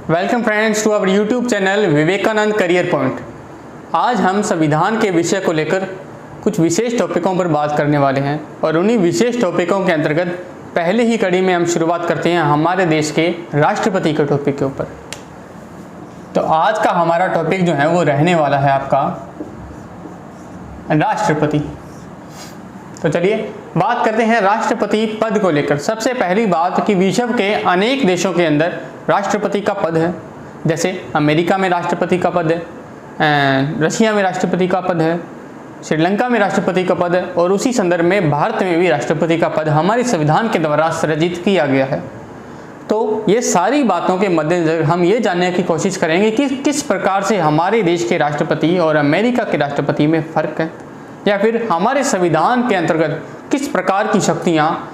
Welcome friends to our YouTube channel Vivekananda career point. आज हम संविधान के विषय को लेकर कुछ विशेष टॉपिकों पर बात करने वाले हैं और उन्हीं विशेष टॉपिकों के अंतर्गत पहले ही कड़ी में हम शुरुआत करते हैं हमारे देश के राष्ट्रपति के टॉपिक के ऊपर। तो आज का हमारा टॉपिक जो है वो रहने वाला है आपका राष्ट्रपति। तो चलिए बात करते हैं राष्ट्रपति पद को लेकर। सबसे पहली बात कि विश्व के अनेक देशों के अंदर राष्ट्रपति का पद है। जैसे अमेरिका में राष्ट्रपति का पद है, रशिया में राष्ट्रपति का पद है, श्रीलंका में राष्ट्रपति का पद है और उसी संदर्भ में भारत में भी राष्ट्रपति का पद हमारे संविधान के द्वारा सृजित किया गया है। तो ये सारी बातों के मद्देनजर हम ये जानने की कोशिश करेंगे कि किस प्रकार से हमारे देश के राष्ट्रपति और अमेरिका के राष्ट्रपति में फ़र्क है, या फिर हमारे संविधान के अंतर्गत किस प्रकार की शक्तियाँ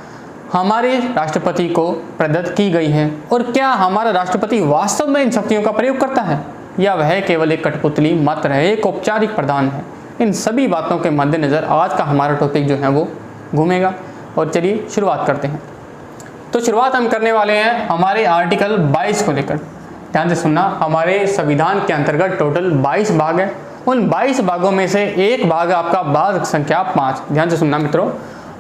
हमारे राष्ट्रपति को प्रदत्त की गई हैं और क्या हमारा राष्ट्रपति वास्तव में इन शक्तियों का प्रयोग करता है या वह केवल एक कठपुतली मात्र है, एक औपचारिक प्रधान है। इन सभी बातों के मद्देनजर आज का हमारा टॉपिक जो है वो घूमेगा। और चलिए शुरुआत करते हैं। तो शुरुआत हम करने वाले हैं हमारे आर्टिकल 22 को लेकर। ध्यान से सुनना, हमारे संविधान के अंतर्गत टोटल 22 भाग है। उन 22 भागों में से एक भाग आपका भाग संख्या 5। ध्यान से सुनना मित्रों,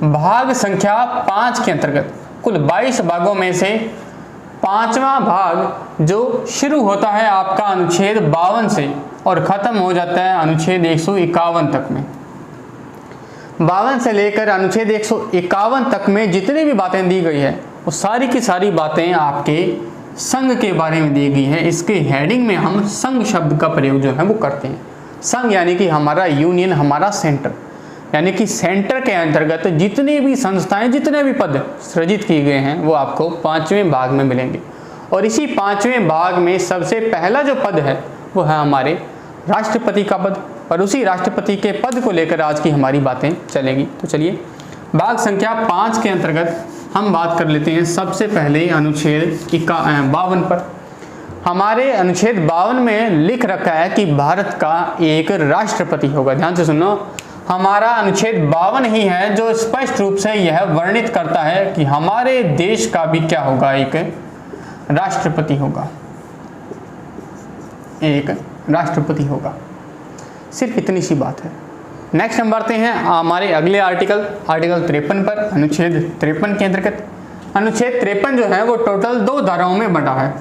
भाग संख्या 5 के अंतर्गत कुल 22 भागों में से 5वां भाग जो शुरू होता है आपका अनुच्छेद 52 से और ख़त्म हो जाता है अनुच्छेद 151 तक में। 52 से लेकर अनुच्छेद 151 तक में जितनी भी बातें दी गई है वो सारी की सारी बातें आपके संघ के बारे में दी गई है। इसके हेडिंग में हम संघ शब्द का प्रयोग जो है वो करते हैं। संघ यानी कि हमारा यूनियन, हमारा सेंटर, यानी कि सेंटर के अंतर्गत जितनी भी संस्थाएं, जितने भी पद सृजित किए गए हैं वो आपको 5वें भाग में मिलेंगे। और इसी 5वें भाग में सबसे पहला जो पद है वो है हमारे राष्ट्रपति का पद और उसी राष्ट्रपति के पद को लेकर आज की हमारी बातें चलेगी। तो चलिए भाग संख्या 5 के अंतर्गत हम बात कर लेते हैं सबसे पहले अनुच्छेद 52 पर। हमारे अनुच्छेद 52 में लिख रखा है कि भारत का एक राष्ट्रपति होगा। ध्यान से सुनो, हमारा अनुच्छेद 52 ही है जो स्पष्ट रूप से यह वर्णित करता है कि हमारे देश का भी क्या होगा, एक राष्ट्रपति होगा, एक राष्ट्रपति होगा। सिर्फ इतनी सी बात है। नेक्स्ट हम बढ़ते हैं हमारे अगले आर्टिकल 53 पर। अनुच्छेद 53 के अंतर्गत अनुच्छेद 53 जो है वो टोटल 2 धाराओं में बटा है।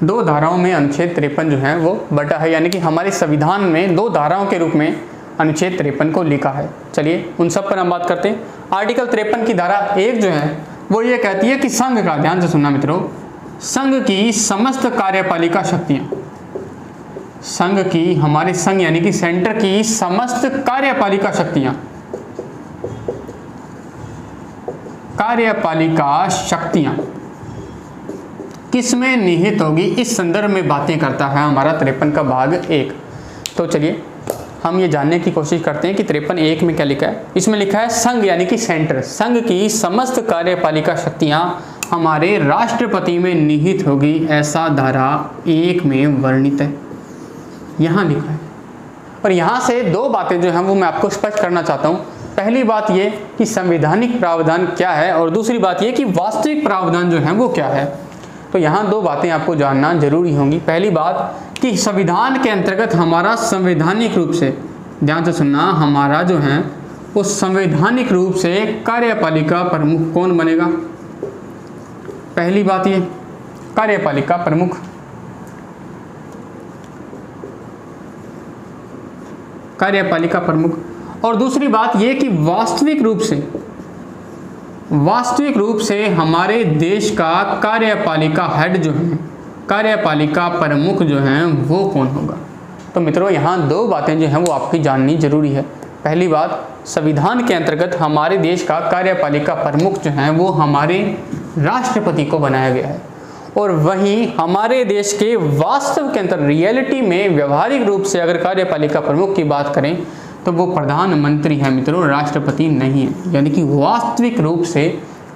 2 धाराओं में अनुच्छेद 53 जो है वो बटा है, यानी कि हमारे संविधान में 2 धाराओं के रूप में अनुच्छेद 53 को लिखा है। चलिए उन सब पर हम बात करते हैं। आर्टिकल 53 की धारा 1 जो है वो ये कहती है कि संघ का, ध्यान से सुनना मित्रों, संघ की समस्त कार्यपालिका शक्तियां, संघ की, हमारे संघ यानी कि सेंटर की समस्त कार्यपालिका शक्तियां, कार्यपालिका शक्तियां किसमें निहित होगी, इस संदर्भ में बातें करता है हमारा 53 का भाग 1। तो चलिए हम ये जानने की कोशिश करते हैं कि 53(1) में क्या लिखा है। इसमें लिखा है संघ यानी कि सेंटर, संघ की समस्त कार्यपालिका शक्तियां हमारे राष्ट्रपति में निहित होगी, ऐसा धारा 1 में वर्णित है, यहाँ लिखा है। और यहाँ से 2 बातें जो हैं वो मैं आपको स्पष्ट करना चाहता हूँ। पहली बात ये कि संवैधानिक प्रावधान क्या है और दूसरी बात ये कि वास्तविक प्रावधान जो है वो क्या है। तो यहाँ 2 बातें आपको जानना जरूरी होंगी। पहली बात कि संविधान के अंतर्गत हमारा संवैधानिक रूप से, ध्यान से सुनना, हमारा जो है वो संवैधानिक रूप से कार्यपालिका प्रमुख कौन बनेगा। पहली बात ये कार्यपालिका प्रमुख, कार्यपालिका प्रमुख। और दूसरी बात ये कि वास्तविक रूप से हमारे देश का कार्यपालिका हेड जो है, कार्यपालिका प्रमुख जो हैं वो कौन होगा। तो मित्रों यहाँ 2 बातें जो हैं वो आपकी जाननी जरूरी है। पहली बात, संविधान के अंतर्गत हमारे देश का कार्यपालिका प्रमुख जो हैं वो हमारे राष्ट्रपति को बनाया गया है और वहीं हमारे देश के वास्तव के अंदर रियलिटी में व्यवहारिक रूप से अगर कार्यपालिका प्रमुख की बात करें तो वो प्रधानमंत्री है मित्रों, राष्ट्रपति नहीं है। यानी कि वास्तविक रूप से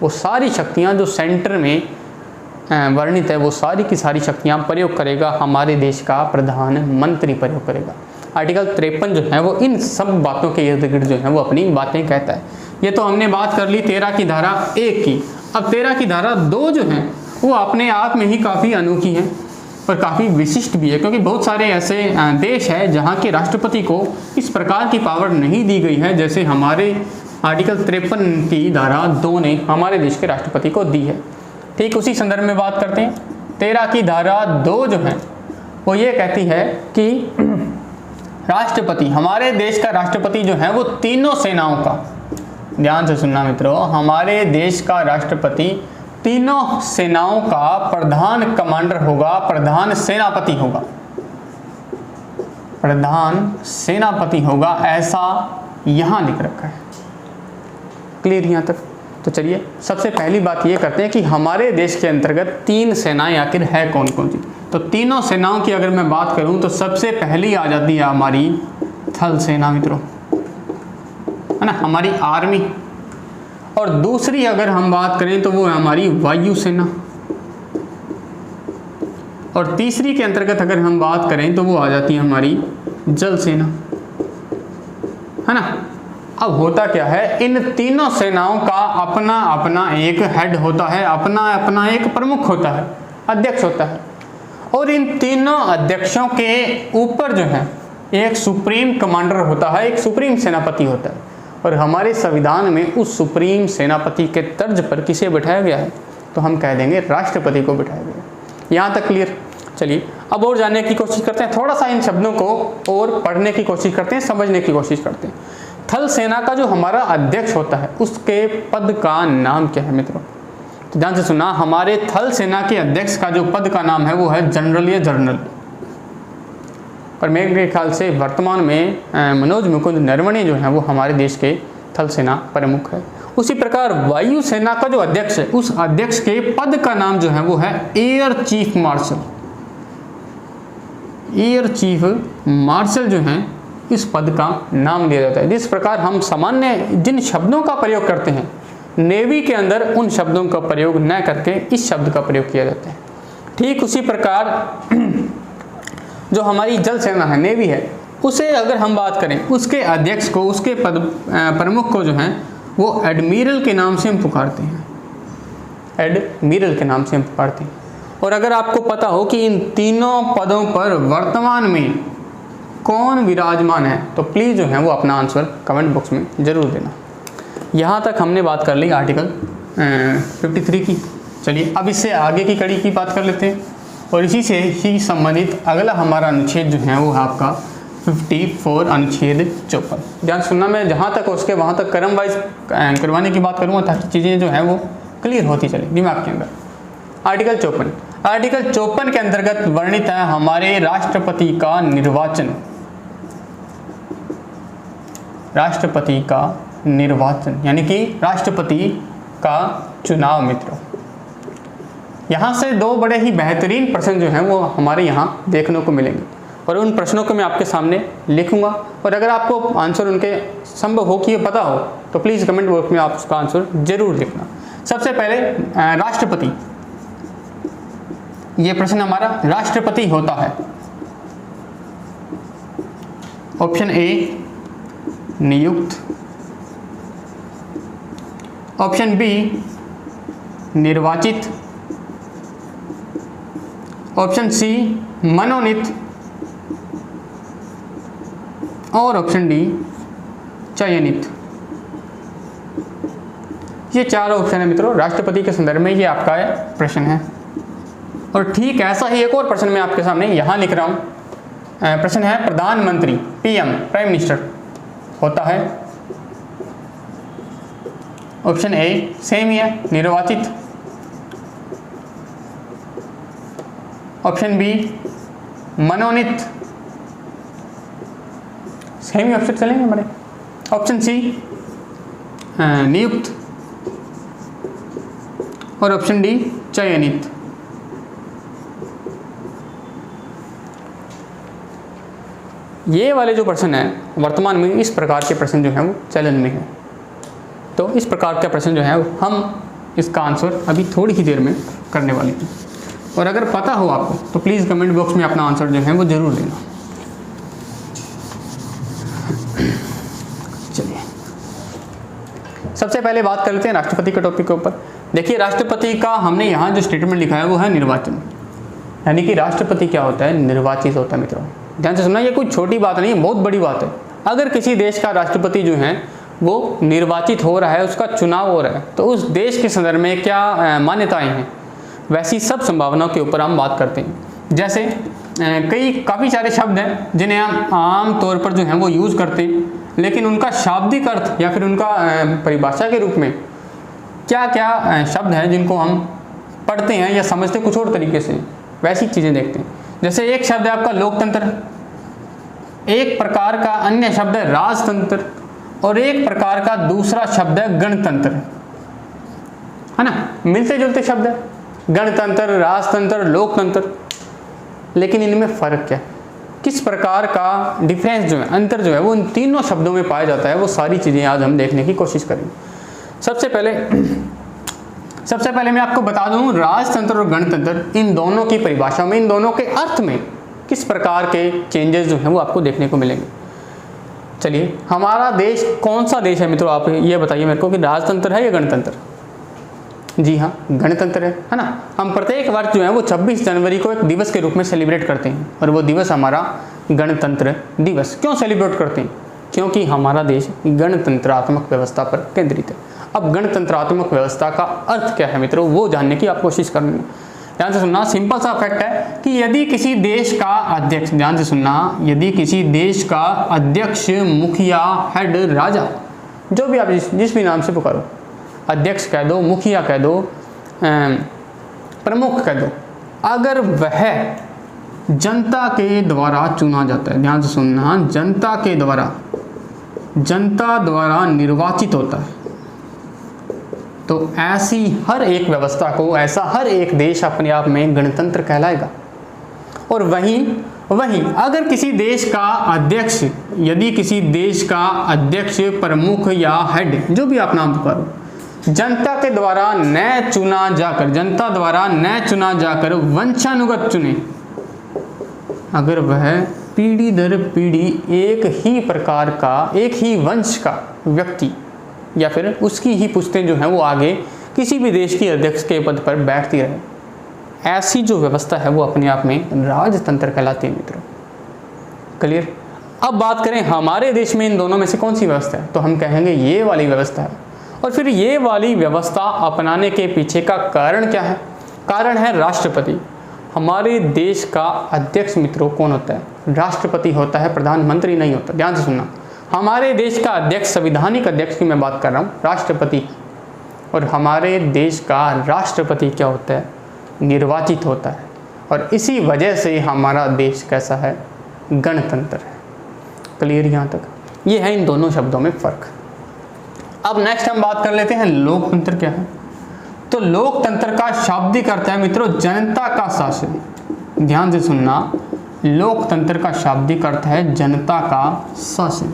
वो सारी शक्तियाँ जो सेंटर में वर्णित है वो सारी की सारी शक्तियाँ प्रयोग करेगा हमारे देश का प्रधानमंत्री प्रयोग करेगा। आर्टिकल 53 जो है वो इन सब बातों के इर्द गिर्द जो है वो अपनी बातें कहता है। ये तो हमने बात कर ली 13 की धारा 1 की। अब 13 की धारा 2 जो है वो अपने आप में ही काफ़ी अनोखी है और काफ़ी विशिष्ट भी है, क्योंकि बहुत सारे ऐसे देश हैं जहाँ के राष्ट्रपति को इस प्रकार की पावर नहीं दी गई है जैसे हमारे आर्टिकल 53 की धारा 2 ने हमारे देश के राष्ट्रपति को दी है। ठीक उसी संदर्भ में बात करते हैं। 13 की धारा 2 जो है वो ये कहती है कि राष्ट्रपति, हमारे देश का राष्ट्रपति जो है वो तीनों सेनाओं का, ध्यान से सुनना मित्रों, हमारे देश का राष्ट्रपति तीनों सेनाओं का प्रधान कमांडर होगा, प्रधान सेनापति होगा, प्रधान सेनापति होगा, ऐसा यहाँ लिख रखा है। क्लियर यहाँ तक? तो चलिए सबसे पहली बात ये करते हैं कि हमारे देश के अंतर्गत 3 सेनाएं आखिर है कौन कौन सी। तो तीनों सेनाओं की अगर मैं बात करूं तो सबसे पहली आ जाती है हमारी थल सेना मित्रों, है ना, हमारी आर्मी। और दूसरी अगर हम बात करें तो वो है हमारी वायु सेना। और तीसरी के अंतर्गत अगर हम बात करें तो वो आ जाती है हमारी जल सेना, है ना। अब होता क्या है, इन तीनों सेनाओं का अपना अपना एक हेड होता है, अपना अपना एक प्रमुख होता है, अध्यक्ष होता है। और इन तीनों अध्यक्षों के ऊपर जो है एक सुप्रीम कमांडर होता है, एक सुप्रीम सेनापति होता है। और हमारे संविधान में उस सुप्रीम सेनापति के तर्ज पर किसे बिठाया गया है, तो हम कह देंगे राष्ट्रपति को बिठाया गया है। यहाँ तक क्लियर? चलिए अब और जानने की कोशिश करते हैं, थोड़ा सा इन शब्दों को और पढ़ने की कोशिश करते हैं, समझने की कोशिश करते हैं। थल सेना का जो हमारा अध्यक्ष होता है उसके पद का नाम क्या है मित्रों? तो ध्यान से सुना, हमारे थल सेना के अध्यक्ष का जो पद का नाम है वो है जनरल या जनरल। और मेरे ख्याल से वर्तमान में मनोज मुकुंद नरवणे जो है वो हमारे देश के थल सेना प्रमुख है। उसी प्रकार वायु सेना का जो अध्यक्ष है उस अध्यक्ष के पद का नाम जो है वो है air chief marshal. Air chief marshal जो है इस पद का नाम दिया जाता है। जिस प्रकार हम सामान्य जिन शब्दों का प्रयोग करते हैं नेवी के अंदर उन शब्दों का प्रयोग न करके इस शब्द का प्रयोग किया जाता है। ठीक उसी प्रकार जो हमारी जल सेना है, नेवी है, उसे अगर हम बात करें उसके अध्यक्ष को, उसके पद प्रमुख को जो है वो एडमिरल के नाम से हम पुकारते हैं, एडमिरल के नाम से हम पुकारते हैं। और अगर आपको पता हो कि इन तीनों पदों पर वर्तमान में कौन विराजमान है तो प्लीज़ जो है वो अपना आंसर कमेंट बॉक्स में ज़रूर देना। यहाँ तक हमने बात कर ली आर्टिकल 53 की। चलिए अब इससे आगे की कड़ी की बात कर लेते हैं और इसी से ही संबंधित अगला हमारा अनुच्छेद जो है वो है आपका 54 अनुच्छेद 54। ध्यान सुनना, मैं जहाँ तक उसके वहाँ तक क्रम वाइज करवाने की बात करूँगा ताकि चीज़ें जो हैं वो क्लियर होती चले दिमाग के अंदर। आर्टिकल 54, आर्टिकल 54 के अंतर्गत वर्णित है हमारे राष्ट्रपति का निर्वाचन, राष्ट्रपति का निर्वाचन यानी कि राष्ट्रपति का चुनाव मित्रों। यहाँ से 2 बड़े ही बेहतरीन प्रश्न जो हैं वो हमारे यहाँ देखने को मिलेंगे और उन प्रश्नों को मैं आपके सामने लिखूंगा और अगर आपको आंसर उनके संभव हो कि ये पता हो तो प्लीज़ कमेंट बॉक्स में आप उसका आंसर जरूर लिखना। सबसे पहले राष्ट्रपति, ये प्रश्न हमारा राष्ट्रपति होता है। ऑप्शन ए नियुक्त, ऑप्शन बी निर्वाचित, ऑप्शन सी मनोनीत और ऑप्शन डी चयनित। ये 4 ऑप्शन है मित्रों राष्ट्रपति के संदर्भ में, ये आपका प्रश्न है। और ठीक ऐसा ही एक और प्रश्न मैं आपके सामने यहाँ लिख रहा हूँ। प्रश्न है प्रधानमंत्री, पीएम, प्राइम मिनिस्टर होता है। ऑप्शन ए सेम ही है, निर्वाचित। ऑप्शन बी मनोनीत, सेम ही ऑप्शन चलेंगे हमारे। ऑप्शन सी नियुक्त और ऑप्शन डी चयनित। ये वाले जो प्रश्न है वर्तमान में इस प्रकार के प्रश्न जो हैं वो चलन में है। तो इस प्रकार का प्रश्न जो है हम इसका आंसर अभी थोड़ी ही देर में करने वाले हैं और अगर पता हो आपको तो प्लीज़ कमेंट बॉक्स में अपना आंसर जो है वो ज़रूर देना। चलिए सबसे पहले बात कर लेते हैं राष्ट्रपति के टॉपिक के ऊपर। देखिए राष्ट्रपति का हमने यहाँ जो स्टेटमेंट लिखा है वो है निर्वाचन, यानी कि राष्ट्रपति क्या होता है, निर्वाचित होता है। मित्रों ध्यान से सुनना, ये कोई छोटी बात नहीं है, बहुत बड़ी बात है। अगर किसी देश का राष्ट्रपति जो है वो निर्वाचित हो रहा है, उसका चुनाव हो रहा है, तो उस देश के संदर्भ में क्या मान्यताएं हैं, वैसी सब संभावनाओं के ऊपर हम बात करते हैं। जैसे काफ़ी सारे शब्द हैं जिन्हें हम आम तौर पर जो है वो यूज़ करते हैं, लेकिन उनका शाब्दिक अर्थ या फिर उनका परिभाषा के रूप में क्या क्या शब्द हैं जिनको हम पढ़ते हैं या समझते कुछ और तरीके से, वैसी चीज़ें देखते हैं। जैसे एक शब्द है आपका लोकतंत्र, एक प्रकार का अन्य शब्द है राजतंत्र, और एक प्रकार का दूसरा शब्द है गणतंत्र, है ना, मिलते जुलते शब्द है, गणतंत्र, राजतंत्र, लोकतंत्र, लेकिन इनमें फ़र्क क्या है, किस प्रकार का डिफरेंस जो है, अंतर जो है वो इन तीनों शब्दों में पाया जाता है, वो सारी चीज़ें आज हम देखने की कोशिश करेंगे। सबसे पहले मैं आपको बता दूं राजतंत्र और गणतंत्र, इन दोनों की परिभाषा में, इन दोनों के अर्थ में किस प्रकार के चेंजेस जो हैं वो आपको देखने को मिलेंगे। चलिए, हमारा देश कौन सा देश है मित्रों, आप ये बताइए मेरे को कि राजतंत्र है या गणतंत्र? जी हाँ, गणतंत्र है ना। हम प्रत्येक वर्ष जो है वो 26 जनवरी को एक दिवस के रूप में सेलिब्रेट करते हैं, और वो दिवस हमारा गणतंत्र दिवस। क्यों सेलिब्रेट करते हैं? क्योंकि हमारा देश गणतंत्रात्मक व्यवस्था पर केंद्रित है। अब गणतंत्रात्मक व्यवस्था का अर्थ क्या है मित्रों, वो जानने की आप कोशिश करेंगे। ध्यान से सुनना, सिंपल सा फैक्ट है कि यदि किसी देश का अध्यक्ष, ध्यान से सुनना, यदि किसी देश का अध्यक्ष, मुखिया, हेड, राजा, जो भी आप जिस भी नाम से पुकारो, अध्यक्ष कह दो, मुखिया कह दो, प्रमुख कह दो, अगर वह जनता के द्वारा चुना जाता है, ध्यान से सुनना, जनता द्वारा निर्वाचित होता है, तो ऐसी हर एक व्यवस्था को, ऐसा हर एक देश अपने आप में गणतंत्र कहलाएगा। और वहीं अगर किसी देश का अध्यक्ष, यदि किसी देश का अध्यक्ष, प्रमुख या हेड, जो भी आप नाम पुकारो, जनता द्वारा न चुना जाकर वंशानुगत चुने, अगर वह पीढ़ी दर पीढ़ी एक ही प्रकार का, एक ही वंश का व्यक्ति या फिर उसकी ही पुश्तें जो हैं वो आगे किसी भी देश की अध्यक्ष के पद पर बैठती रहे, ऐसी जो व्यवस्था है वो अपने आप में राजतंत्र कहलाती है मित्रों। क्लियर? अब बात करें हमारे देश में इन दोनों में से कौन सी व्यवस्था है, तो हम कहेंगे ये वाली व्यवस्था है। और फिर ये वाली व्यवस्था अपनाने के पीछे का कारण क्या है? कारण है राष्ट्रपति। हमारे देश का अध्यक्ष मित्रों कौन होता है? राष्ट्रपति होता है, प्रधानमंत्री नहीं होता। ध्यान से सुनना, हमारे देश का अध्यक्ष, संविधानिक अध्यक्ष की मैं बात कर रहा हूँ, राष्ट्रपति, और हमारे देश का राष्ट्रपति क्या होता है? निर्वाचित होता है। और इसी वजह से हमारा देश कैसा है? गणतंत्र है। क्लियर यहाँ तक? ये है इन दोनों शब्दों में फ़र्क। अब नेक्स्ट हम बात कर लेते हैं लोकतंत्र क्या है। तो लोकतंत्र का शाब्दिक अर्थ है मित्रों जनता का शासन। ध्यान से सुनना, लोकतंत्र का शाब्दिक अर्थ है जनता का शासन,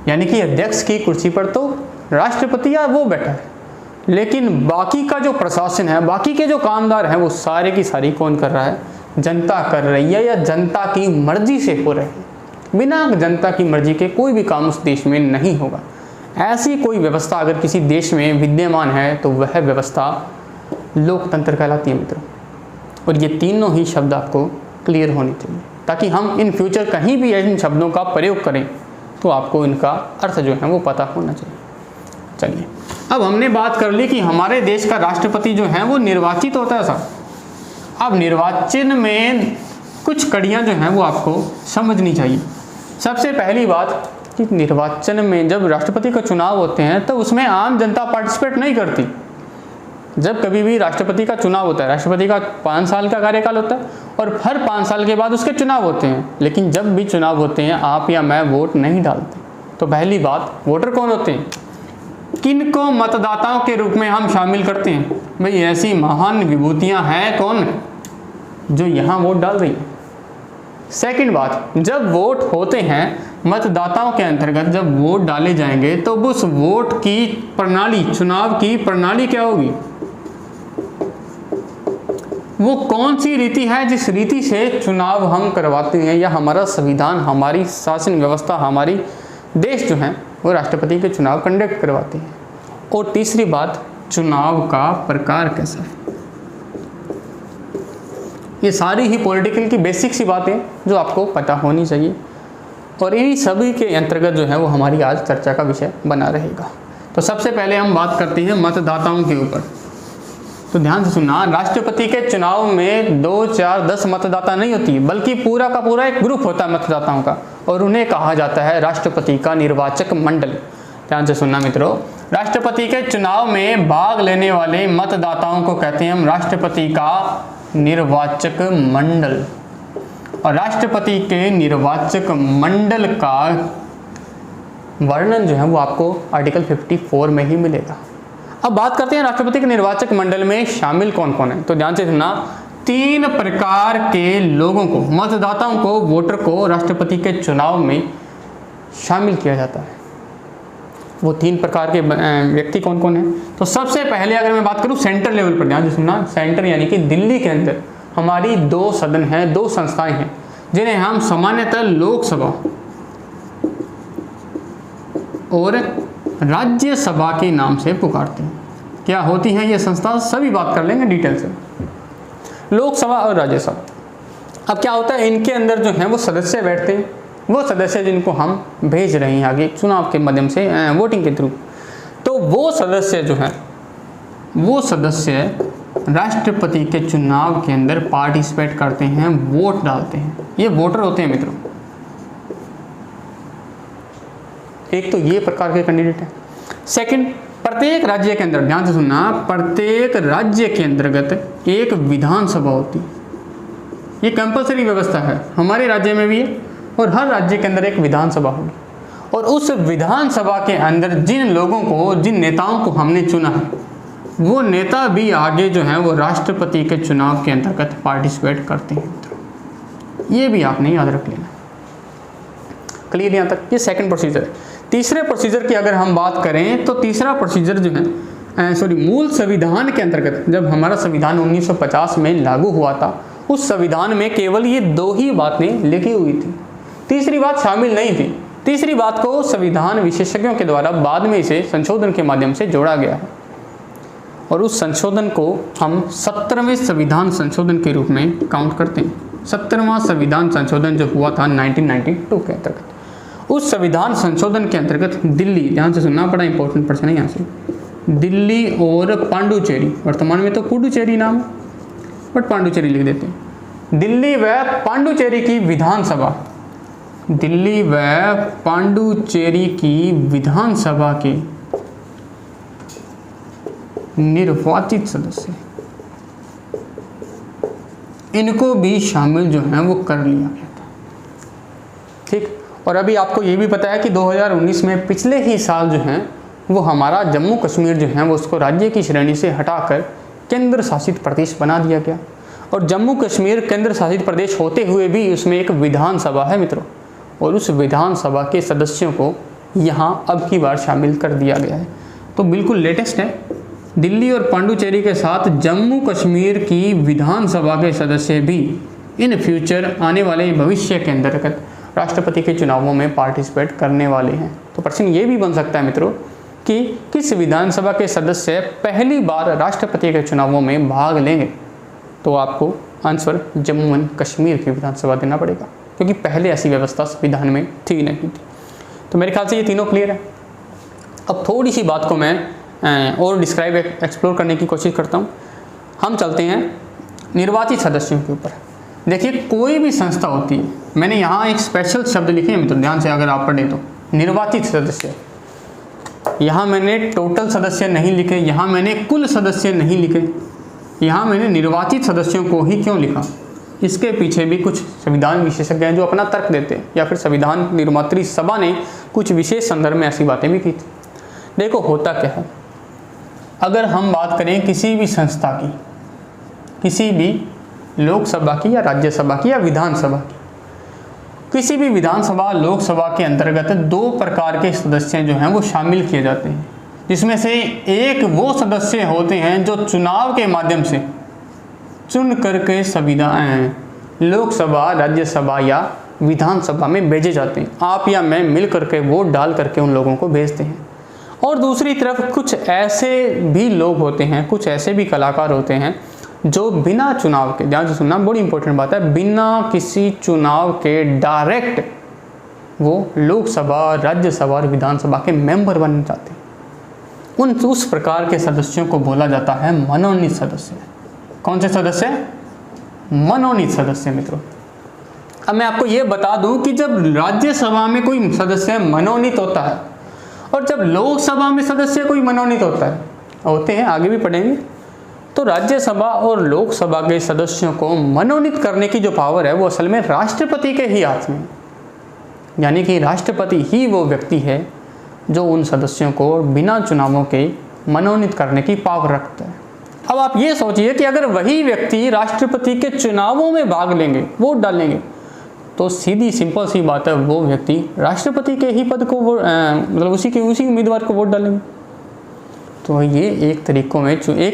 यानी कि अध्यक्ष की कुर्सी पर तो राष्ट्रपति या वो बैठा है, लेकिन बाकी का जो प्रशासन है, बाकी के जो कामदार हैं, वो सारे की सारी कौन कर रहा है? जनता कर रही है, या जनता की मर्जी से हो रहे हैं। बिना जनता की मर्जी के कोई भी काम उस देश में नहीं होगा। ऐसी कोई व्यवस्था अगर किसी देश में विद्यमान है तो वह व्यवस्था लोकतंत्र कहलाती है मित्रों। और ये तीनों ही शब्द आपको क्लियर होने चाहिए, ताकि हम इन फ्यूचर कहीं भी इन शब्दों का प्रयोग करें तो आपको इनका अर्थ जो है वो पता होना चाहिए। चलिए, अब हमने बात कर ली कि हमारे देश का राष्ट्रपति जो है वो निर्वाचित होता है साहब। अब निर्वाचन में कुछ कड़ियाँ जो हैं वो आपको समझनी चाहिए। सबसे पहली बात कि निर्वाचन में जब राष्ट्रपति का चुनाव होते हैं तो उसमें आम जनता पार्टिसिपेट नहीं करती। जब कभी भी राष्ट्रपति का चुनाव होता है, राष्ट्रपति का 5 साल का कार्यकाल होता है और हर 5 साल के बाद उसके चुनाव होते हैं, लेकिन जब भी चुनाव होते हैं आप या मैं वोट नहीं डालते। तो पहली बात, वोटर कौन होते हैं? किनको मतदाताओं के रूप में हम शामिल करते हैं? भाई ऐसी महान विभूतियाँ हैं कौन जो यहाँ वोट डाल रही हैं। सेकंड बात, जब वोट होते हैं मतदाताओं के अंतर्गत जब वोट डाले जाएंगे तो उस वोट की प्रणाली, चुनाव की प्रणाली क्या होगी? वो कौन सी रीति है जिस रीति से चुनाव हम करवाते हैं, या हमारा संविधान, हमारी शासन व्यवस्था, हमारी देश जो है वो राष्ट्रपति के चुनाव कंडक्ट करवाते हैं। और तीसरी बात, चुनाव का प्रकार कैसा है। ये सारी ही पॉलिटिकल की बेसिक सी बातें जो आपको पता होनी चाहिए, और इन्हीं सभी के अंतर्गत जो है वो हमारी आज चर्चा का विषय बना रहेगा। तो सबसे पहले हम बात करते हैं मतदाताओं के ऊपर। तो ध्यान से सुनना, राष्ट्रपति के चुनाव में 2, 4, 10 मतदाता नहीं होती, बल्कि पूरा का पूरा एक ग्रुप होता है मतदाताओं का, और उन्हें कहा जाता है राष्ट्रपति का निर्वाचक मंडल। ध्यान से सुनना मित्रों, राष्ट्रपति के चुनाव में भाग लेने वाले मतदाताओं को कहते हैं हम राष्ट्रपति का निर्वाचक मंडल। और राष्ट्रपति के निर्वाचक मंडल का वर्णन जो है वो आपको आर्टिकल 54 में ही मिलेगा। अब बात करते हैं राष्ट्रपति के निर्वाचक मंडल में शामिल कौन कौन है। तो ध्यान से सुनना, 3 प्रकार के लोगों को, मतदाताओं को, वोटर को राष्ट्रपति के चुनाव में शामिल किया जाता है। वो 3 प्रकार के व्यक्ति कौन कौन है। तो सबसे पहले अगर मैं बात करूं सेंटर लेवल पर, ध्यान से सुनना, सेंटर यानी कि दिल्ली के अंदर हमारी 2 सदन हैं, 2 संस्थाएं हैं, जिन्हें हम सामान्यतः लोकसभा और राज्यसभा के नाम से पुकारते हैं। क्या होती हैं ये संस्था, सभी बात कर लेंगे डिटेल से। लोकसभा और राज्यसभा, अब क्या होता है, इनके अंदर जो है वो सदस्य बैठते हैं, वो सदस्य जिनको हम भेज रहे हैं आगे चुनाव के माध्यम से, वोटिंग के थ्रू। तो वो सदस्य जो है, वो सदस्य राष्ट्रपति के चुनाव के अंदर पार्टिसिपेट करते हैं, वोट डालते हैं। ये वोटर होते हैं मित्रों। एक तो ये प्रकार के कैंडिडेट है। सेकंड, प्रत्येक राज्य के अंदर, ध्यान से सुनना, प्रत्येक राज्य के अंतर्गत एक विधानसभा होती है। ये कंपलसरी व्यवस्था है, हमारे राज्य में भी है, और हर राज्य के अंदर एक विधानसभा होगी। और उस विधानसभा के अंदर जिन लोगों को, जिन नेताओं को हमने चुना है, वो नेता भी आगे जो है वो राष्ट्रपति के चुनाव के अंतर्गत पार्टिसिपेट करते हैं। ये भी आपने याद रख लेना। क्लियर यहाँ तक? ये सेकंड प्रोसीजर है। तीसरे प्रोसीजर की अगर हम बात करें तो तीसरा प्रोसीजर जो है, मूल संविधान के अंतर्गत, जब हमारा संविधान 1950 में लागू हुआ था, उस संविधान में केवल ये 2 ही बातें लिखी हुई थी, तीसरी बात शामिल नहीं थी। तीसरी बात को संविधान विशेषज्ञों के द्वारा बाद में इसे संशोधन के माध्यम से जोड़ा गया है, और उस संशोधन को हम 17वें संविधान संशोधन के रूप में काउंट करते हैं। 17वां संविधान संशोधन जो हुआ था 1992 के अंतर्गत, उस संविधान संशोधन के अंतर्गत दिल्ली, ध्यान से सुनना, बड़ा इंपॉर्टेंट प्रश्न है यहाँ से, दिल्ली और पांडुचेरी, वर्तमान में तो पुडुचेरी नाम, बट पांडुचेरी लिख देते हैं, दिल्ली व पांडुचेरी की विधानसभा, दिल्ली व पांडुचेरी की विधानसभा के निर्वाचित सदस्य, इनको भी शामिल जो है वो कर लिया गया था। ठीक, और अभी आपको ये भी पता है कि 2019 में, पिछले ही साल जो है वो हमारा जम्मू कश्मीर जो है वो उसको राज्य की श्रेणी से हटाकर केंद्र शासित प्रदेश बना दिया गया। और जम्मू कश्मीर केंद्र शासित प्रदेश होते हुए भी उसमें एक विधानसभा है मित्रों, और उस विधानसभा के सदस्यों को यहाँ अब की बार शामिल कर दिया गया है। तो बिल्कुल लेटेस्ट है, दिल्ली और पांडुचेरी के साथ जम्मू कश्मीर की विधानसभा के सदस्य भी इन फ्यूचर आने वाले भविष्य के अंतर्गत राष्ट्रपति के चुनावों में पार्टिसिपेट करने वाले हैं। तो प्रश्न ये भी बन सकता है मित्रों कि किस विधानसभा के सदस्य पहली बार राष्ट्रपति के चुनावों में भाग लेंगे, तो आपको आंसर जम्मू एंड कश्मीर की विधानसभा देना पड़ेगा, क्योंकि पहले ऐसी व्यवस्था संविधान में थी नहीं थी। तो मेरे ख्याल से ये तीनों क्लियर है। अब थोड़ी सी बात को मैं और डिस्क्राइब, एक्सप्लोर करने की कोशिश करता हूँ। हम चलते हैं निर्वाचित सदस्यों के ऊपर। देखिए, कोई भी संस्था होती है, मैंने यहाँ एक स्पेशल शब्द लिखे हैं मित्रों, ध्यान से अगर आप पढ़ें तो, निर्वाचित सदस्य। यहाँ मैंने टोटल सदस्य नहीं लिखे, यहाँ मैंने कुल सदस्य नहीं लिखे, यहाँ मैंने निर्वाचित सदस्यों को ही क्यों लिखा, इसके पीछे भी कुछ संविधान विशेषज्ञ हैं जो अपना तर्क देते हैं, या फिर संविधान निर्मात्री सभा ने कुछ विशेष संदर्भ में ऐसी बातें भी की थी। देखो होता क्या है, अगर हम बात करें किसी भी संस्था की, किसी भी लोकसभा की या राज्यसभा की या विधानसभा की, किसी भी विधानसभा लोकसभा के अंतर्गत 2 प्रकार के सदस्य जो हैं वो शामिल किए जाते हैं, जिसमें से एक वो सदस्य होते हैं जो चुनाव के माध्यम से चुन करके संविधान, लोकसभा, राज्यसभा या विधानसभा में भेजे जाते हैं। आप या मैं मिल करके वोट डाल करके उन लोगों को भेजते हैं। और दूसरी तरफ कुछ ऐसे भी लोग होते हैं, कुछ ऐसे भी कलाकार होते हैं जो बिना चुनाव के, ध्यान से सुनना बड़ी इंपॉर्टेंट बात है, बिना किसी चुनाव के डायरेक्ट वो लोकसभा, राज्यसभा और विधानसभा के मेंबर बनना चाहते हैं। उस प्रकार के सदस्यों को बोला जाता है मनोनीत सदस्य। कौन से सदस्य? मनोनीत सदस्य मित्रों। अब मैं आपको ये बता दूं कि जब राज्यसभा में कोई सदस्य मनोनीत होता है और जब लोकसभा में सदस्य कोई मनोनीत होते हैं, आगे भी पढ़ेंगे, तो राज्यसभा और लोकसभा के सदस्यों को मनोनीत करने की जो पावर है वो असल में राष्ट्रपति के ही हाथ में, यानी कि राष्ट्रपति ही वो व्यक्ति है जो उन सदस्यों को बिना चुनावों के मनोनीत करने की पावर रखता है। अब आप ये सोचिए कि अगर वही व्यक्ति राष्ट्रपति के चुनावों में भाग लेंगे, वोट डालेंगे, तो सीधी सिंपल सी बात है वो व्यक्ति राष्ट्रपति के ही पद को मतलब उसी उम्मीदवार को वोट डालेंगे। तो ये एक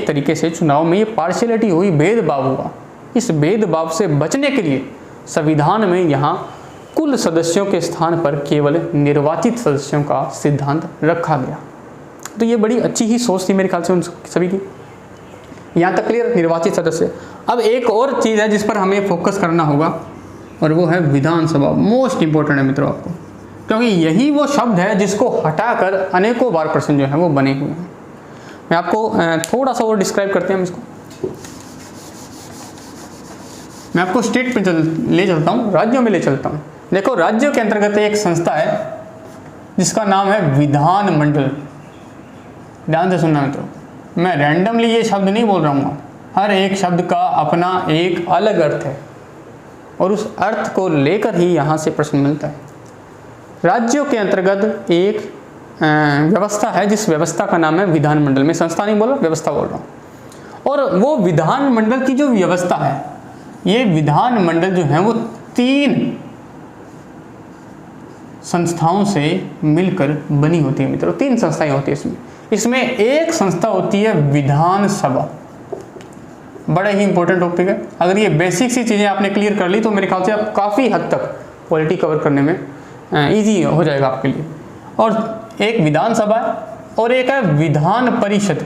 तरीके से चुनाव में ये पार्शियलिटी हुई, भेदभाव हुआ। इस भेदभाव से बचने के लिए संविधान में यहाँ कुल सदस्यों के स्थान पर केवल निर्वाचित सदस्यों का सिद्धांत रखा गया। तो ये बड़ी अच्छी ही सोच थी मेरे ख्याल से उन सभी की। यहाँ तक क्लियर? निर्वाचित सदस्य। अब एक और चीज़ है जिस पर हमें फोकस करना होगा और वो है विधानसभा। मोस्ट इंपॉर्टेंट है मित्रों आपको, क्योंकि यही वो शब्द है जिसको हटाकर अनेकों बार प्रश्न जो है वो बने हुए हैं। मैं आपको थोड़ा सा और डिस्क्राइब करते हैं इसको। मैं आपको स्टेट पे ले चलता हूँ, राज्यों में ले चलता हूँ। देखो, राज्यों के अंतर्गत एक संस्था है जिसका नाम है विधानमंडल। ध्यान से सुनना मित्रों, मैं रैंडमली ये शब्द नहीं बोल रहा हूँ। हर एक शब्द का अपना एक अलग अर्थ है और उस अर्थ को लेकर ही यहाँ से प्रश्न मिलता है। राज्यों के अंतर्गत एक व्यवस्था है जिस व्यवस्था का नाम है विधानमंडल। मैं संस्था नहीं बोल रहा, व्यवस्था बोल रहा हूँ। और वो विधानमंडल की जो व्यवस्था है, ये विधानमंडल जो है वो 3 संस्थाओं से मिलकर बनी होती है मित्रों। 3 संस्थाएं होती है इसमें एक संस्था होती है विधानसभा। बड़ा ही इंपॉर्टेंट टॉपिक है। अगर ये बेसिक सी चीज़ें आपने क्लियर कर ली तो मेरे ख्याल से आप काफ़ी हद तक पॉलिटी कवर करने में इजी हो जाएगा आपके लिए। और एक विधानसभा है और एक है विधान परिषद।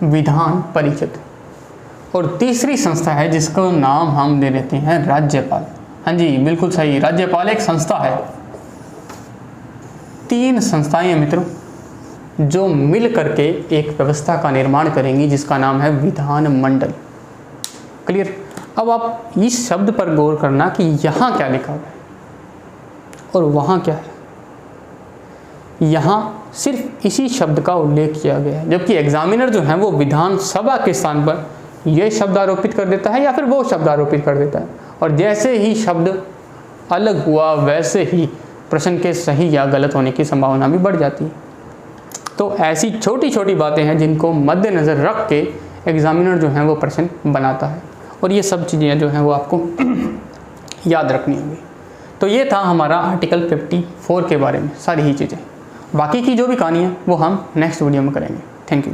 विधान परिषद। और तीसरी संस्था है जिसका नाम हम दे देते हैं राज्यपाल। हाँ जी, बिल्कुल सही, राज्यपाल एक संस्था है। 3 संस्थाएं हैं मित्रों जो मिल करके एक व्यवस्था का निर्माण करेंगी जिसका नाम है विधानमंडल। क्लियर? अब आप इस शब्द पर गौर करना कि यहाँ क्या लिखा हुआ है और वहाँ क्या है। यहाँ सिर्फ इसी शब्द का उल्लेख किया गया है, जबकि एग्जामिनर जो है वो विधानसभा के स्थान पर यह शब्द आरोपित कर देता है या फिर वो शब्द आरोपित कर देता है। और जैसे ही शब्द अलग हुआ वैसे ही प्रश्न के सही या गलत होने की संभावना भी बढ़ जाती है। तो ऐसी छोटी छोटी बातें हैं जिनको मद्देनज़र रख के एग्जामिनर जो है वो प्रश्न बनाता है और ये सब चीज़ें जो हैं वो आपको याद रखनी होंगी। तो ये था हमारा आर्टिकल 54 के बारे में सारी ही चीज़ें। बाकी की जो भी कहानी है वो हम नेक्स्ट वीडियो में करेंगे। Thank you.